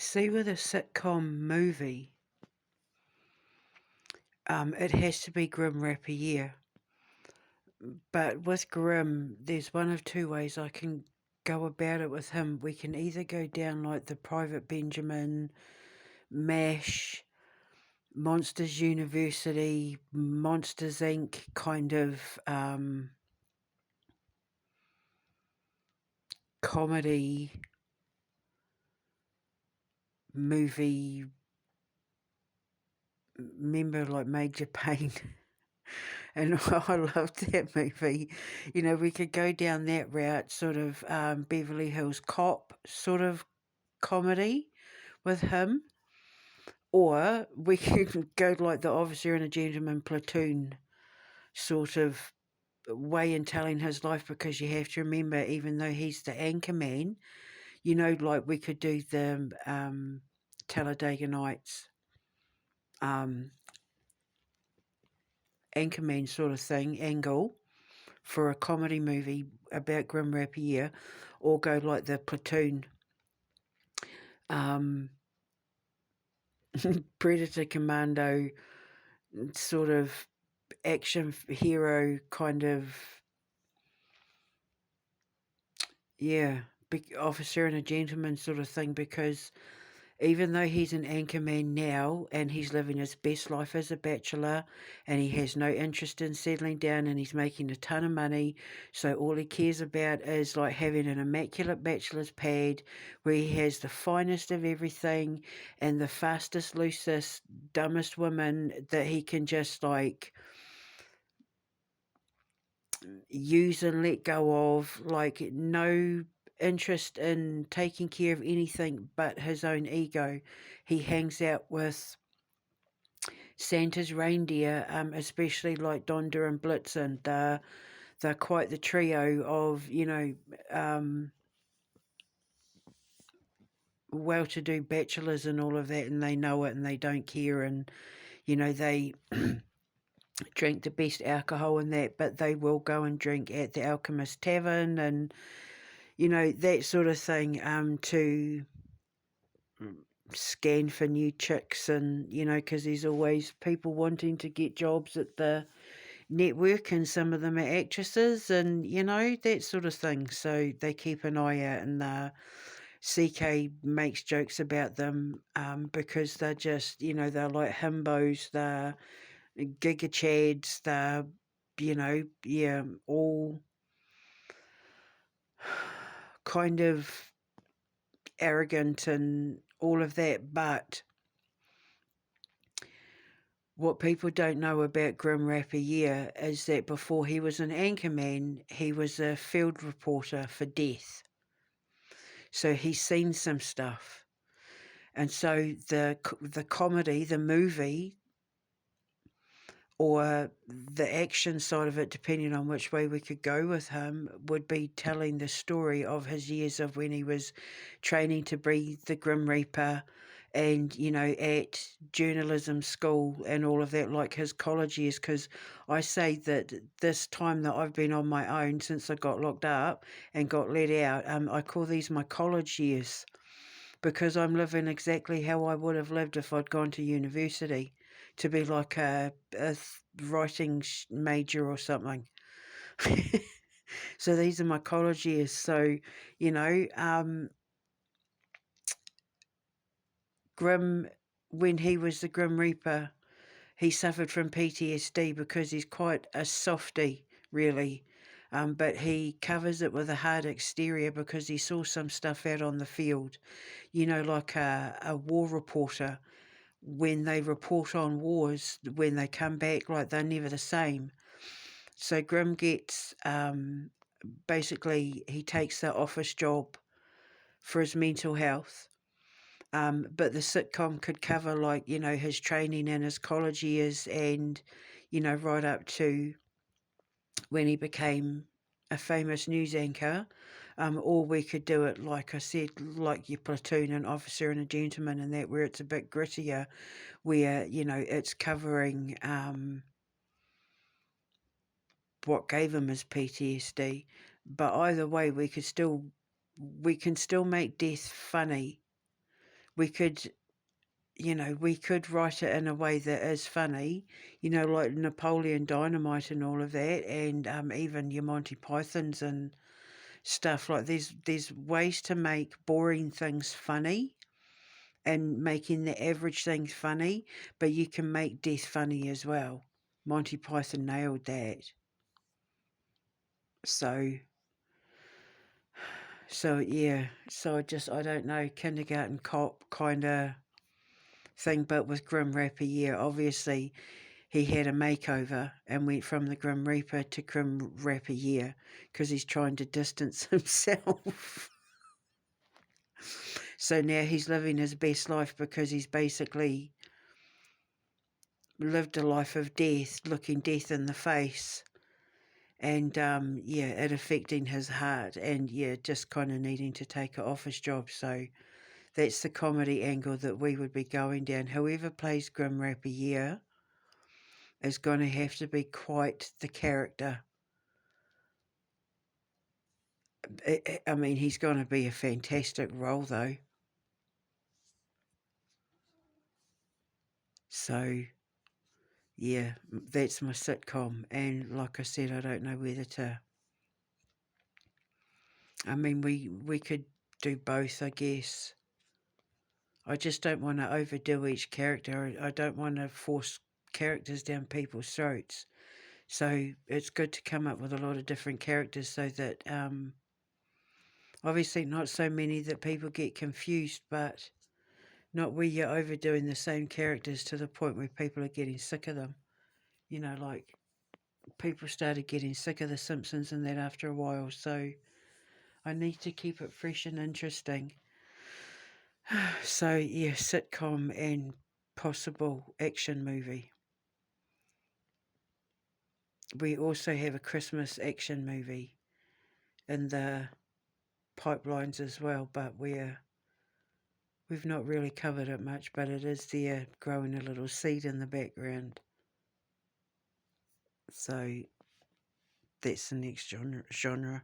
See, with a sitcom movie, it has to be Grim Rapper Year. But with Grim, there's one of two ways I can go about it with him. We can either go down like the Private Benjamin, MASH, Monsters University, Monsters Inc. kind of comedy movie. Remember, like Major Payne? And I loved that movie. You know, we could go down that route, sort of Beverly Hills Cop sort of comedy with him. Or we could go like the Officer and a Gentleman Platoon sort of way in telling his life, because you have to remember, even though he's the anchor man, you know, like we could do the Talladega Nights anchorman sort of thing, angle, for a comedy movie about Grim Rapier, or go like the Platoon Predator Commando sort of action hero kind of, yeah, big Officer and a Gentleman sort of thing, because even though he's an anchorman now and he's living his best life as a bachelor and he has no interest in settling down and he's making a ton of money, so all he cares about is like having an immaculate bachelor's pad where he has the finest of everything and the fastest, loosest, dumbest women that he can just like use and let go of, like no interest in taking care of anything but his own ego. He hangs out with Santa's reindeer, especially like Donda and Blitzen. They're quite the trio of, you know, well-to-do bachelors and all of that, and they know it and they don't care, and, you know, they drink the best alcohol and that, but they will go and drink at the Alchemist Tavern and, you know, that sort of thing, to scan for new chicks, and, you know, because there's always people wanting to get jobs at the network, and some of them are actresses, and, you know, that sort of thing. So they keep an eye out, and CK makes jokes about them because they're just, you know, they're like himbos, they're giga chads, they're, you know, yeah, all kind of arrogant and all of that. But what people don't know about Grim Rappier is that before he was an anchorman, he was a field reporter for Death. So he's seen some stuff. And so the comedy, the movie, or the action side of it, depending on which way we could go with him, would be telling the story of his years of when he was training to be the Grim Reaper, and, you know, at journalism school and all of that, like his college years. Because I say that this time that I've been on my own since I got locked up and got let out, I call these my college years, because I'm living exactly how I would have lived if I'd gone to university to be like a writing major or something. So these are my college years. So, you know, Grim, when he was the Grim Reaper, he suffered from PTSD because he's quite a softy, really. But he covers it with a hard exterior because he saw some stuff out on the field. You know, like a war reporter, when they report on wars, when they come back, like they're never the same. So Grim gets, basically, he takes the office job for his mental health. But the sitcom could cover, like, you know, his training in his college years and, you know, right up to when he became a famous news anchor. Or we could do it, like I said, like your Platoon, an Officer and a Gentleman, and that, where it's a bit grittier, where, you know, it's covering what gave him his PTSD. But either way, we can still make death funny we could, we could write it in a way that is funny, like Napoleon Dynamite and all of that, and even your Monty Pythons and stuff. Like there's ways to make boring things funny and making the average things funny, but you can make death funny as well. Monty Python nailed that. So yeah, I don't know, kindergarten cop kind of thing, but with Grim Reaper, yeah, obviously he had a makeover and went from the Grim Reaper to Grim Reaper, yeah, because he's trying to distance himself. So now he's living his best life because he's basically lived a life of death, looking death in the face, and yeah, it affecting his heart, and yeah, just kind of needing to take it off his job. So that's the comedy angle that we would be going down. Whoever plays Grim Reaper, yeah, is going to have to be quite the character. I mean, he's going to be a fantastic role, though. So, yeah, that's my sitcom. And like I said, I don't know whether to. I mean, we could do both, I guess. I just don't want to overdo each character. I don't want to force characters down people's throats. So it's good to come up with a lot of different characters so that obviously not so many that people get confused, but not where you're overdoing the same characters to the point where people are getting sick of them. Like people started getting sick of The Simpsons and that after a while. So I need to keep it fresh and interesting. So yeah, sitcom and possible action movie. We also have a Christmas action movie in the pipelines as well, but we've not really covered it much, but it is there growing a little seed in the background. So that's the next genre.